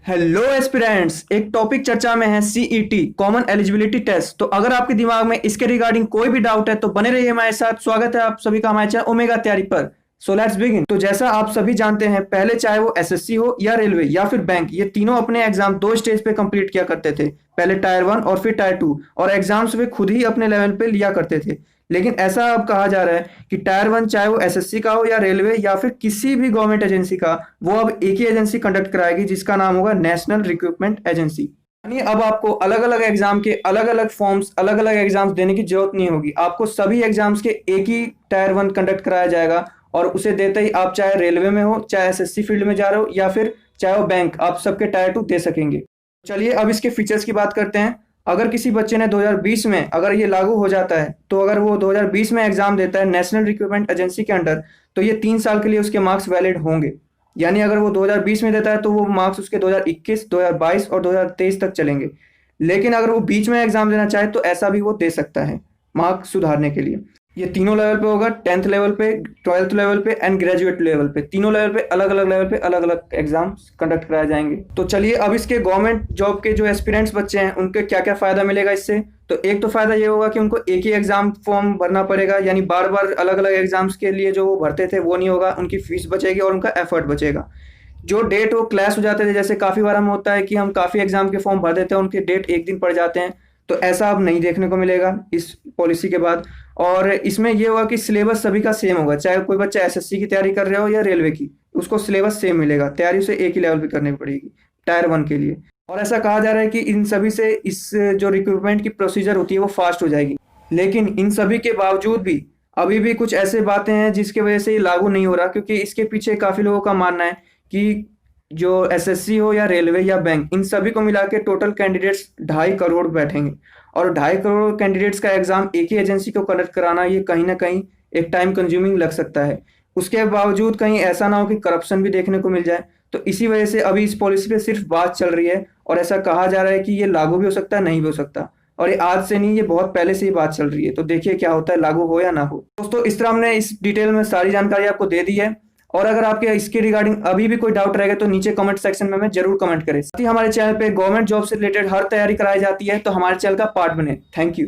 Hello aspirants, एक topic चर्चा में है सीईटी कॉमन एलिजिबिलिटी टेस्ट। तो अगर आपके दिमाग में इसके रिगार्डिंग कोई भी डाउट है तो बने रहिए हमारे साथ। स्वागत है आप सभी का हमारे चैनल ओमेगा तैयारी पर। So let's begin. तो जैसा आप सभी जानते हैं, पहले चाहे वो एसएससी हो या रेलवे या फिर बैंक, ये तीनों अपने एग्जाम दो स्टेज पे कंप्लीट किया करते थे। पहले टायर 1 और फिर टायर 2, और एग्जाम्स वे खुद ही अपने लेवल पे लिया करते थे। लेकिन ऐसा अब कहा जा रहा है कि टायर 1 चाहे वो एसएससी का हो या रेलवे या फिर किसी भी गवर्नमेंट एजेंसी का, वो अब एक ही एजेंसी कंडक्ट कराएगी जिसका नाम होगा नेशनल रिक्रूटमेंट एजेंसी। यानी अब आपको अलग अलग एग्जाम के अलग अलग फॉर्म्स, अलग अलग एग्जाम्स देने की जरूरत नहीं होगी। आपको सभी एग्जाम्स के एक ही टायर 1 कंडक्ट कराया जाएगा, और उसे देते ही आप चाहे रेलवे में हो, चाहे एसएससी फील्ड में जा रहे हो या फिर चाहे वो बैंक, आप सबके टायर 2 दे सकेंगे। चलिए अब इसके फीचर्स की बात करते हैं। अगर किसी बच्चे ने 2020 में, अगर ये लागू हो जाता है, तो अगर वो 2020 में एग्जाम देता है नेशनल रिक्रूटमेंट एजेंसी के अंडर, तो ये 3 साल के लिए उसके मार्क्स वैलिड होंगे। यानी अगर वो 2020 में देता है तो वो मार्क्स उसके 2021, 2022 और 2023 तक चलेंगे। लेकिन अगर वो बीच में एग्जाम देना चाहे तो ऐसा भी वो दे सकता है मार्क्स सुधारने के लिए। ये तीनों लेवल पे होगा, 10th लेवल पे, 12th लेवल पे एंड ग्रेजुएट लेवल पे। तीनों लेवल पे अलग अलग लेवल पे अलग अलग एग्जाम्स कंडक्ट कराए जाएंगे। तो चलिए अब इसके गवर्नमेंट जॉब के जो एस्पिरेंट्स बच्चे हैं उनके क्या क्या फायदा मिलेगा इससे। तो एक तो फायदा ये होगा कि उनको एक ही एग्जाम फॉर्म भरना पड़ेगा, यानी बार बार अलग अलग एग्जाम्स के लिए जो वो भरते थे वो नहीं होगा। उनकी फीस बचेगी और उनका एफर्ट बचेगा। जो डेट वो क्लैश हो जाते थे, जैसे काफी बार हम होता है कि हम काफी एग्जाम के फॉर्म भर देते हैं, उनके डेट एक दिन पड़ जाते हैं, तो ऐसा अब नहीं देखने को मिलेगा इस पॉलिसी के बाद। और इसमें यह होगा कि सिलेबस सभी का सेम होगा, चाहे कोई बच्चा एसएससी की तैयारी कर रहा हो या रेलवे की, उसको सिलेबस सेम मिलेगा। तैयारी उसे एक ही लेवल पे करनी पड़ेगी टायर 1 के लिए। और ऐसा कहा जा रहा है कि इन सभी से इस जो रिक्रूटमेंट की प्रोसीजर होती है वो फास्ट हो जाएगी। लेकिन इन सभी के बावजूद भी अभी भी कुछ ऐसे बातें हैं जिसकी वजह से ये लागू नहीं हो रहा, क्योंकि इसके पीछे काफी लोगों का मानना है कि जो एसएससी हो या रेलवे या बैंक, इन सभी को मिला के टोटल कैंडिडेट्स 2.5 करोड़ बैठेंगे। और 2.5 करोड़ कैंडिडेट्स का एग्जाम एक ही एजेंसी को कंडक्ट कराना, ये कहीं ना कहीं एक टाइम कंज्यूमिंग लग सकता है। उसके बावजूद कहीं ऐसा ना हो कि करप्शन भी देखने को मिल जाए। तो इसी वजह से अभी इस पॉलिसी पे सिर्फ बात चल रही है, और ऐसा कहा जा रहा है कि ये लागू भी हो सकता है, नहीं भी हो सकता। और ये आज से नहीं, ये बहुत पहले से ही बात चल रही है। तो देखिए क्या होता है, लागू हो या ना हो। दोस्तों, इस तरह हमने इस डिटेल में सारी जानकारी आपको दे दी है। और अगर आपके इसके रिगार्डिंग अभी भी कोई डाउट रहेगा तो नीचे कमेंट सेक्शन में हमें जरूर कमेंट करें। साथ ही हमारे चैनल पे गवर्नमेंट जॉब से रिलेटेड हर तैयारी कराई जाती है, तो हमारे चैनल का पार्ट बने। Thank you.